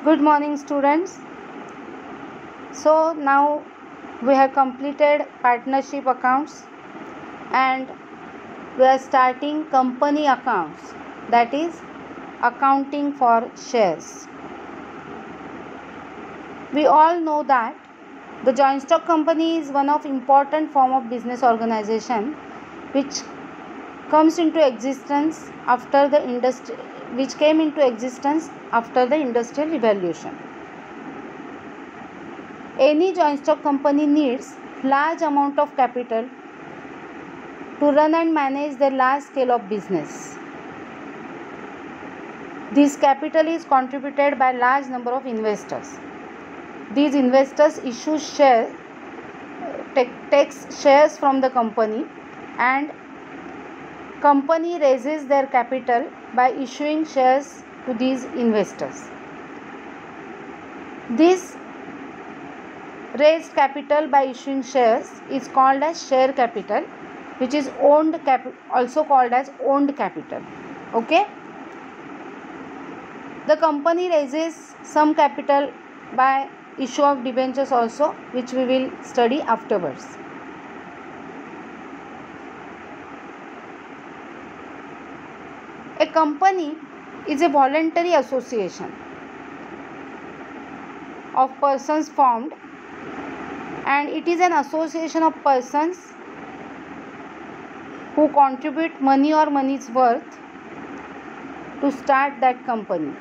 Good morning, students. So now we have completed partnership accounts and we are starting company accounts, that is accounting for shares. We all know that the joint stock company is one of important form of business organization which comes into existence after the came into existence after the industrial revolution. Any joint stock company needs large amount of capital to run and manage their large scale of business. This capital is contributed by large number of investors. These investors issue takes shares from the company, and company raises their capital by issuing shares to these investors. This raised capital by issuing shares is called as share capital, which is also called as owned capital. Okay, the company raises some capital by issue of debentures also, which we will study afterwards. A company is a voluntary association of persons formed, and it is an association of persons who contribute money or money's worth to start that company.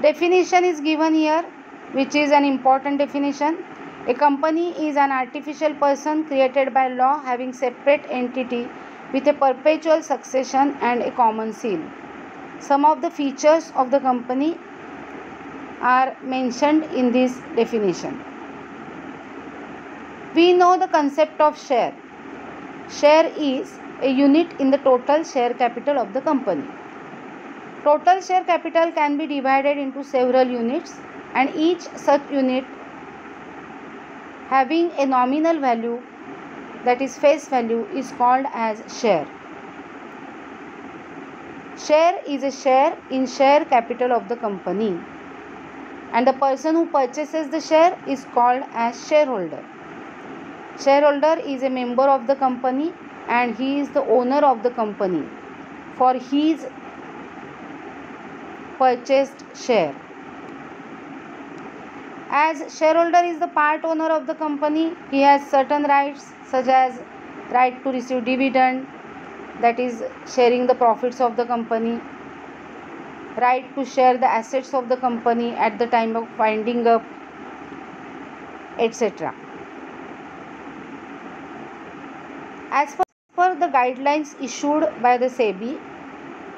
Definition is given here, which is an important definition. A company is an artificial person created by law having separate entity with a perpetual succession and a common seal. Some of the features of the company are mentioned in this definition. We know the concept of share. Share is a unit in the total share capital of the company. Total share capital can be divided into several units, and each such unit having a nominal value, that is face value, is called as share. Share is a share in share capital of the company, and the person who purchases the share is called as shareholder. Shareholder is a member of the company and he is the owner of the company for his purchased share. As shareholder is the part owner of the company, he has certain rights such as right to receive dividend, that is sharing the profits of the company, right to share the assets of the company at the time of winding up, etc. As per the guidelines issued by the SEBI,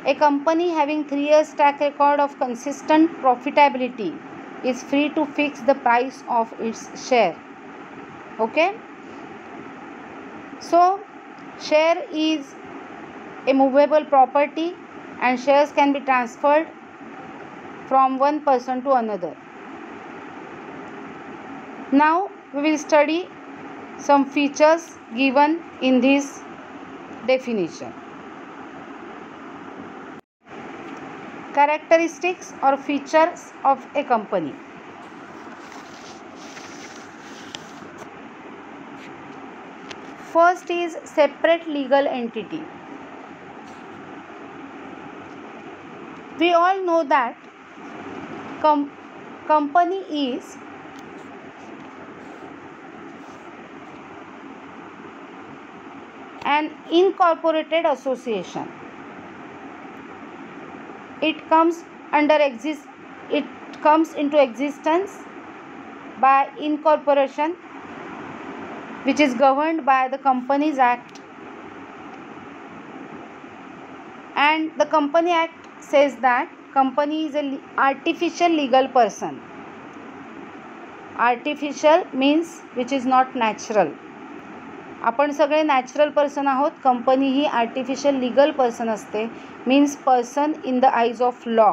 a company having 3 years track record of consistent profitability is free to fix the price of its share. Okay, so share is a movable property and shares can be transferred from one person to another. Now we will study some features given in this definition. Characteristics or features of a company. First is separate legal entity. We all know that company is an incorporated association. It comes into existence by incorporation, which is governed by the Companies Act, and the Company Act says that company is an artificial legal person. Artificial means which is not natural. आपण सगळे natural person आहोत, company ही artificial legal person असते, means person in the eyes of law.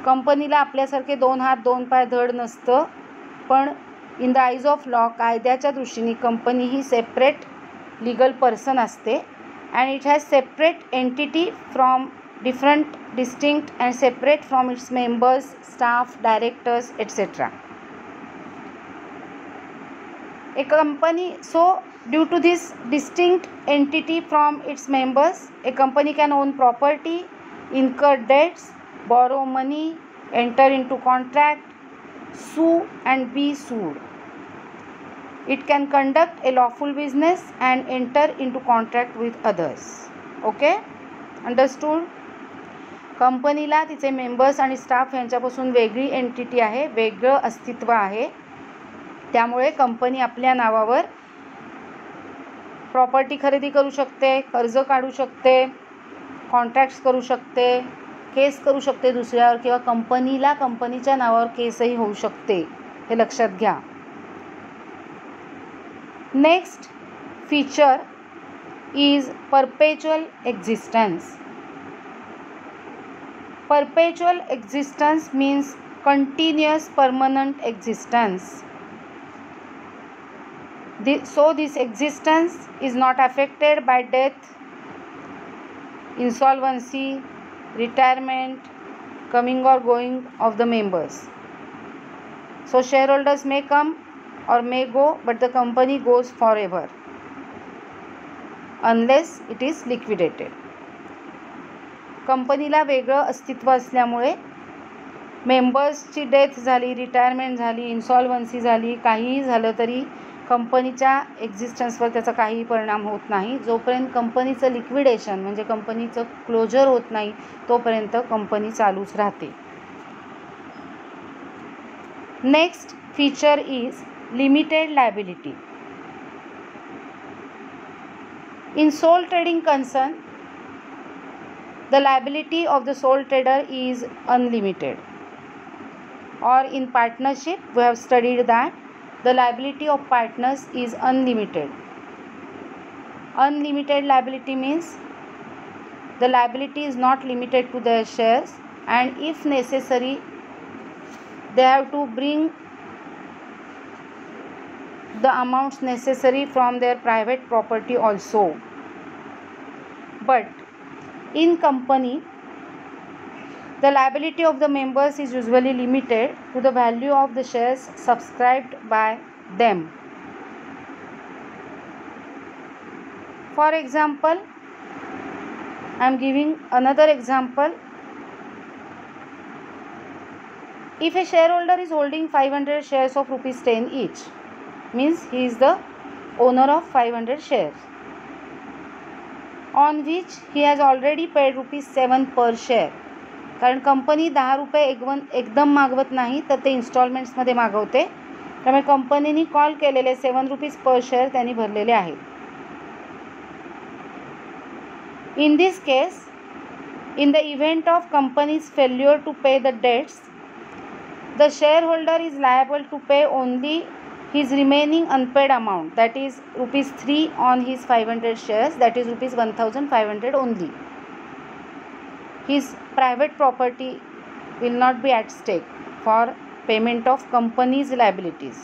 कंपनीला आपल्यासारखे 2 हात 2 पाय धड नसतं, पण in the eyes of law कायद्याच्या दृष्टीने कंपनी ही सेपरेट लीगल पर्सन असते and it has separate entity from different, distinct and separate from its members, staff, directors, etc. A company, so due to this distinct entity from its members, a company can own property, incur debts, borrow money, enter into contract, sue and be sued. It can conduct a lawful business and enter into contract with others. Okay, understood? कंपनीला तिचे members आणि staff यांच्यापासून वेगळी entity आहे, वेगळं अस्तित्व आहे. त्यामुळे कंपनी आपल्या नावावर प्रॉपर्टी खरेदी करू शकते, कर्ज काढू शकते, कॉन्ट्रॅक्ट्स करू शकते, केस करू शकते दुसऱ्यावर, किंवा कंपनीला कंपनीच्या नावावर केसही होऊ शकते. हे लक्षात घ्या. Next feature is परपेच्युअल existence. Perpetual existence means continuous permanent existence. So this existence is not affected by death, insolvency, retirement, coming or going of the members. So shareholders may come or may go, but the company goes forever unless it is liquidated. कंपनीला वेगळं अस्तित्व असल्यामुळे मेंबर्सची death झाली, retirement झाली, इन्सॉल्वन्सी झाली, काहीही झालं तरी कंपनीच्या एक्झिस्टन्सवर त्याचा काहीही परिणाम होत नाही. जोपर्यंत कंपनीचं लिक्विडेशन म्हणजे कंपनीचं क्लोजर होत नाही तोपर्यंत कंपनी चालूच राहते. Next feature is limited liability. In sole trading concern, the liability of the sole trader is unlimited, or in partnership we have studied that the liability of partners is unlimited. Unlimited liability means the liability is not limited to their shares, and if necessary they have to bring the amounts necessary from their private property also. But in company, the liability of the members is usually limited to the value of the shares subscribed by them. For example, I am giving another example. If a shareholder is holding 500 shares of rupees 10 each, means he is the owner of 500 shares, on which he has already paid rupees 7 per share. कारण company 10 रुपये एकदम मागवत नाही, तर ते इन्स्टॉलमेंट्समध्ये मागवते. त्यामुळे कंपनीने कॉल केलेले 7 रुपीज पर शेअर त्यांनी भरलेले आहेत. In this case, in the event of companies failure to pay the debts, the share holder is liable to pay only his remaining unpaid amount, that is rupees 3 on his 500 shares, that is rupees 1500 only. His private property will not be at stake for payment of company's liabilities,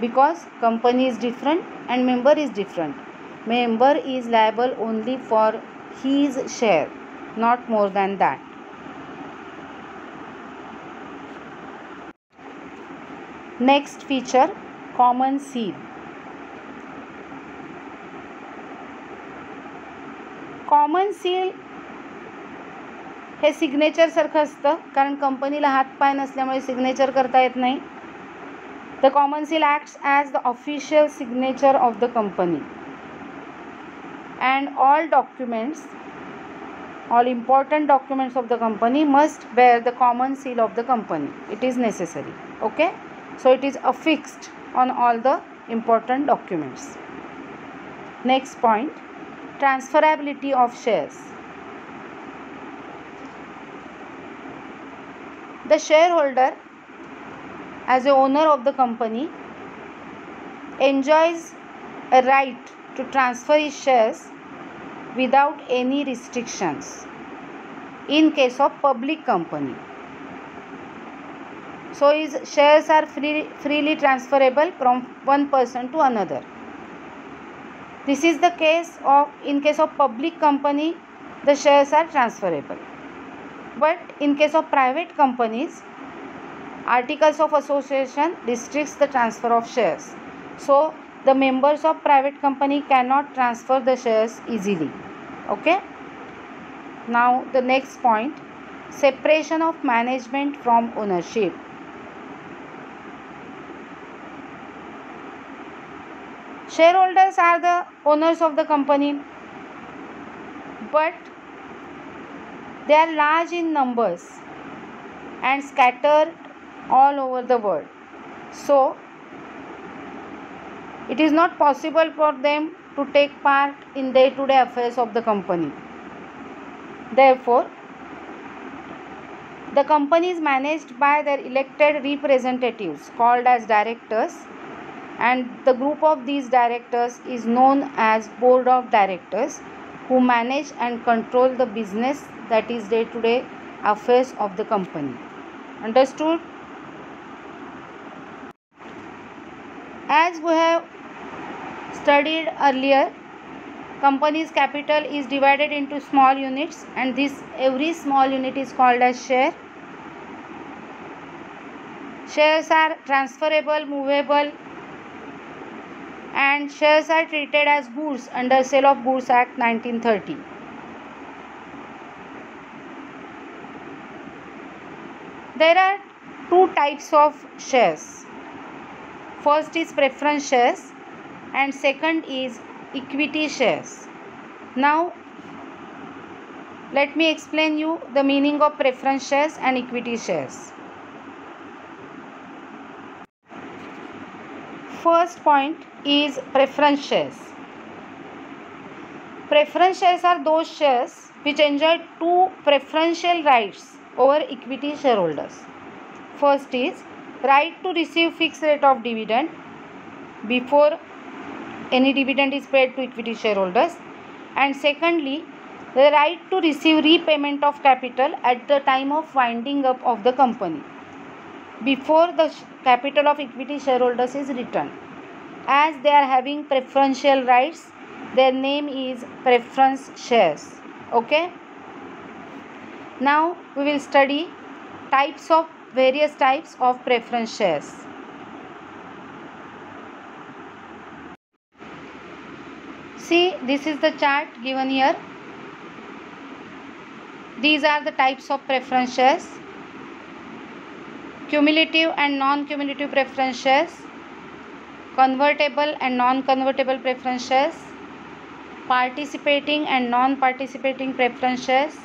because company is different and member is different. Member is liable only for his share, not more than that. Next feature, common seal. Common seal हे signature सारखं असतं, कारण कंपनीला हात पाय नसल्यामुळे signature करता येत नाही. The common seal acts as the official signature of the company, and all documents, all important documents of the company must bear the common seal of the company. It is necessary. Okay, so it is affixed on all the important documents. Next point, transferability of shares. The shareholder, as a owner of the company, enjoys a right to transfer his shares without any restrictions in case of public company. So his shares are freely transferable from one person to another. This is the case of, in case of public company, the shares are transferable. But in case of private companies, Articles of Association restricts the transfer of shares. So the members of private company cannot transfer the shares easily. Okay. Now the next point, separation of management from ownership. Shareholders are the owners of the company, but they are large in numbers and scattered all over the world. So it is not possible for them to take part in day-to-day affairs of the company. Therefore, the company is managed by their elected representatives called as directors, and the group of these directors is known as board of directors, who manage and control the business, that is day-to-day affairs of the company. Understood? As we have studied earlier, company's capital is divided into small units, and this every small unit is called as share. Shares are transferable, movable, and shares are treated as goods under Sale of Goods Act 1930. There are two types of shares. First is preference shares and second is equity shares. Now let me explain you the meaning of preference shares and equity shares. First point is preference shares. Preference shares are those shares which enjoy two preferential rights over equity shareholders. First is right to receive fixed rate of dividend before any dividend is paid to equity shareholders, and secondly the right to receive repayment of capital at the time of winding up of the company before the capital of equity shareholders is returned. As they are having preferential rights, their name is preference shares. Okay. Now we will study various types of preference shares. See, this is the chart given here. These are the types of preference shares: cumulative and non-cumulative preference shares, convertible and non-convertible preference shares, participating and non-participating preference shares,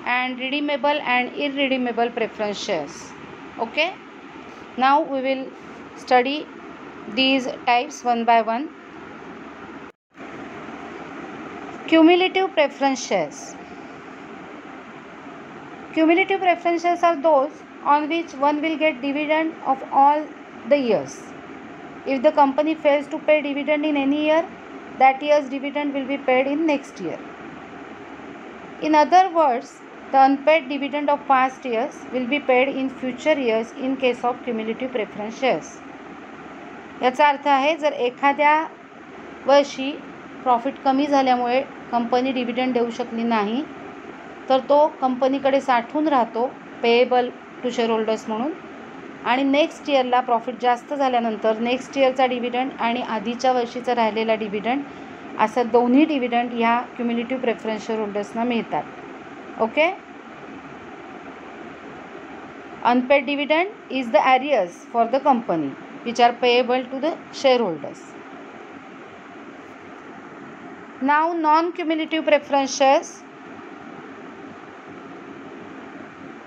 and redeemable and irredeemable preference shares. Okay. Now we will study these types one by one. Cumulative preference shares. Cumulative preference shares are those on which one will get dividend of all the years. If the company fails to pay dividend in any year, that year's dividend will be paid in next year. In other words, the unpaid dividend of past years will be paid in future years in case of cumulative preference shares. याचा अर्थ आहे, जर एखाद्या वर्षी profit कमी झाल्यामुळे company dividend देऊ शकली नाही, तर तो कंपनीकडे साठून राहतो पेएबल टू शेअरहोल्डर्स म्हणून, आणि नेक्स्ट इयरला प्रॉफिट जास्त झाल्यानंतर नेक्स्ट इयरचा डिव्हिडंड आणि आधीच्या वर्षीचा राहिलेला डिव्हिडंड असं दोन्ही डिव्हिडंड ह्या क्युम्युलेटिव्ह प्रेफरन्स शेअरहोल्डर्सना मिळतात. Okay. Unpaid dividend is the arrears for the company which are payable to the shareholders. Now non-cumulative preference shares.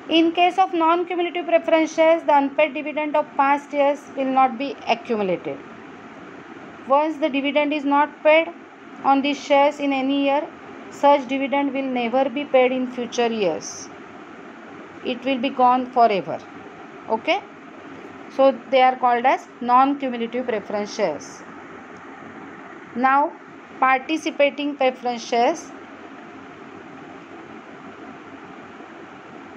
In case of non-cumulative preference shares, the unpaid dividend of past years will not be accumulated. Once the dividend is not paid on these shares in any year, such dividend will never be paid in future years. It will be gone forever. Okay. So they are called as non-cumulative preference shares. Now participating preference shares.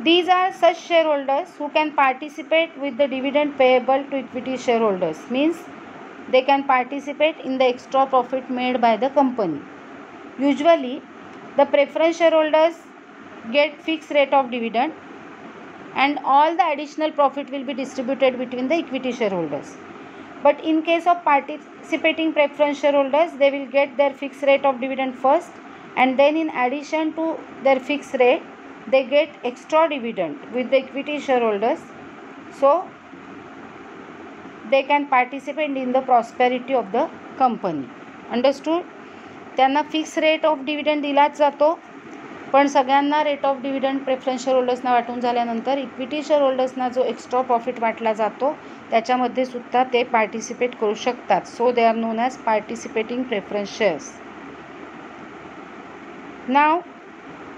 These are such shareholders who can participate with the dividend payable to equity shareholders. Means they can participate in the extra profit made by the company. Usually, the preference shareholders get fixed rate of dividend and all the additional profit will be distributed between the equity shareholders. But in case of participating preference shareholders, they will get their fixed rate of dividend first, and then in addition to their fixed rate, they get extra dividend with the equity shareholders. So they can participate in the prosperity of the company. Understood? त्यांना fix rate of dividend दिलाच जातो, पण सगळ्यांना rate of dividend preference share होल्डर्सना वाटून झाल्यानंतर equity share होल्डर्सना जो एक्स्ट्रा प्रॉफिट वाटला जातो त्याच्यामध्ये सुद्धा ते पार्टिसिपेट करू शकतात. So they are known as participating preference shares. नाव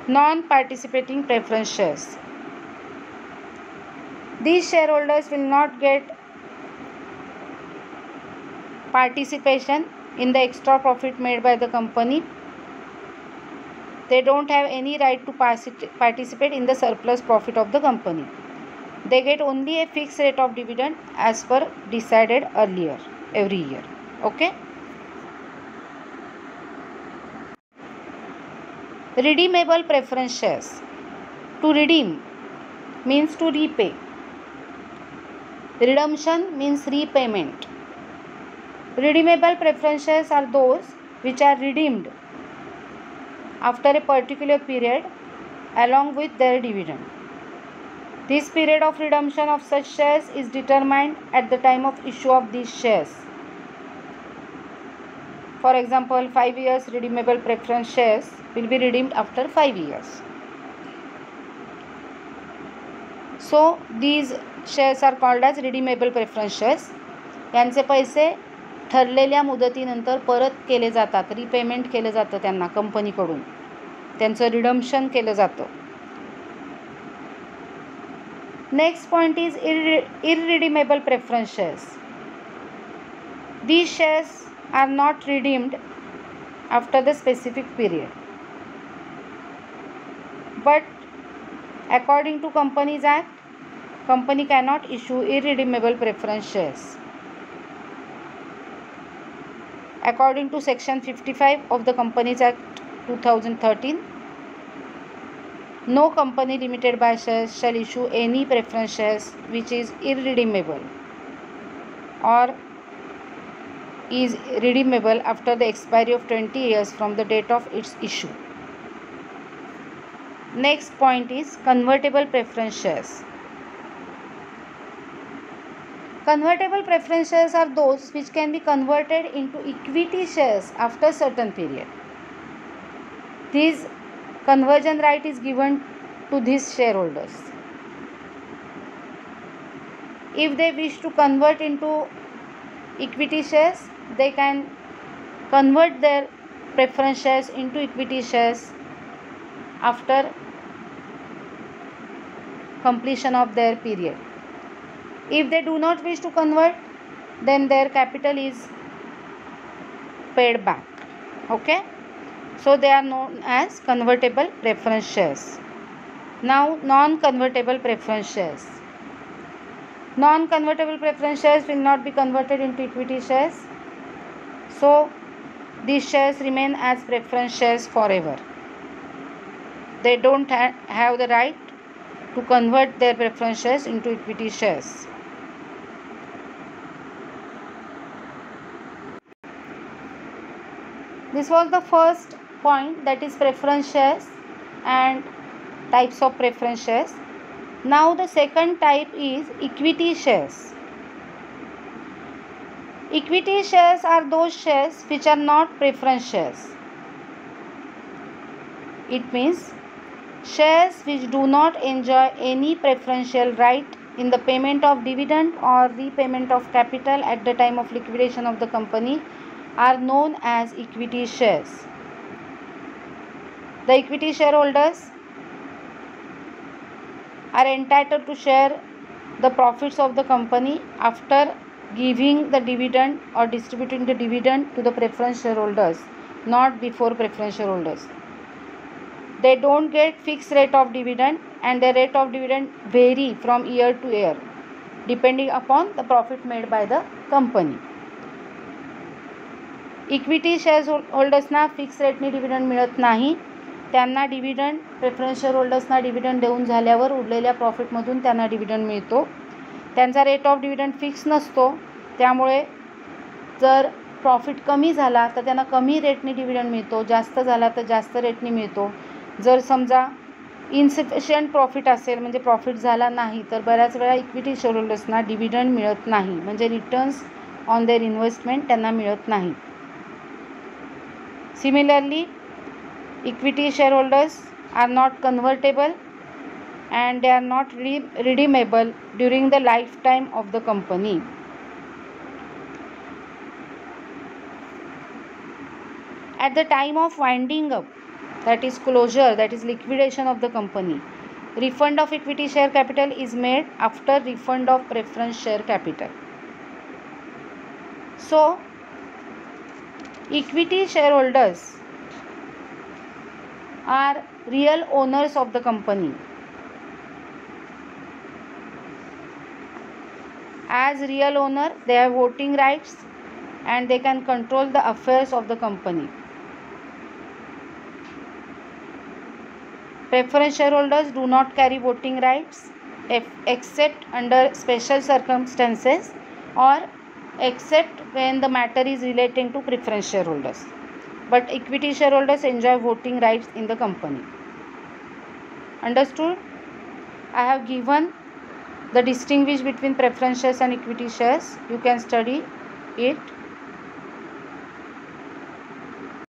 non participating preference shares. These shareholders will not get participation in the extra profit made by the company. They don't have any right to participate in the surplus profit of the company. They get only a fixed rate of dividend as per decided earlier every year. Okay. Redeemable preference shares. To redeem means to repay. Redemption means repayment. Redeemable preference shares are those which are redeemed after a particular period along with their dividend. This period of redemption of such shares is determined at the time of issue of these shares. For example, 5 years redeemable preference shares will be redeemed after 5 years. So these shares are called as redeemable preference shares. यांचे पैसे ठरलेल्या मुदतीनंतर परत केले जातात, repayment केलं जातं त्यांना कंपनीकडून, त्यांचं रिडम्शन केलं जातं. Next point is irredeemable preference shares. These shares are not redeemed after the specific period, but according to Companies Act, company cannot issue irredeemable preference shares. According to Section 55 of the Companies Act 2013, no company limited by shares shall issue any preference shares which is irredeemable or is redeemable after the expiry of 20 years from the date of its issue. Next point is convertible preference shares. Convertible preference shares are those which can be converted into equity shares after certain period. This conversion right is given to these shareholders. If they wish to convert into equity shares, they can convert their preference shares into equity shares after completion of their period. If they do not wish to convert, then their capital is paid back. Okay, so they are known as convertible preference shares. Now non-convertible preference shares. Non-convertible preference shares will not be converted into equity shares, so these shares remain as preference shares forever. They don't have the right to convert their preference shares into equity shares. This was the first point, that is preference shares and types of preference shares. Now the second type is equity shares. Equity shares are those shares which are not preference shares. It means shares which do not enjoy any preferential right in the payment of dividend or repayment of capital at the time of liquidation of the company are known as equity shares. The equity shareholders are entitled to share the profits of the company after giving the dividend or distributing the dividend to the preference shareholders, not before preference shareholders. They don't get fixed rate of dividend, and the rate of dividend vary from year to year depending upon the profit made by the company. Equity share होल्डर्सना fix रेटने dividend मिळत नाही. त्यांना dividend preference share होल्डर्सना dividend देऊन झाल्यावर उरलेल्या प्रॉफिटमधून त्यांना dividend मिळतो. त्यांचा रेट ऑफ डिव्हिडंड फिक्स नसतो. त्यामुळे जर प्रॉफिट कमी झाला तर त्यांना कमी रेटने डिव्हिडंड मिळतो, जास्त झाला तर जास्त रेटने मिळतो. जर समजा इन्सफिशियंट प्रॉफिट असेल, म्हणजे प्रॉफिट झाला नाही, तर बऱ्याच वेळा इक्विटी शेअर होल्डर्सना डिव्हिडंड मिळत नाही, म्हणजे रिटर्न्स ऑन देअर इन्व्हेस्टमेंट त्यांना मिळत नाही. Similarly equity share holders are not convertible and they are not redeemable during the lifetime of the company. At the time of winding up, that is closure, that is liquidation of the company, refund of equity share capital is made after refund of preference share capital. So equity shareholders are real owners of the company. As real owner, they have voting rights and they can control the affairs of the company. Preference shareholders do not carry voting rights except under special circumstances or except when the matter is relating to preference shareholders. But equity shareholders enjoy voting rights in the company. Understood? I have given the distinguish between preference shares and equity shares. You can study it.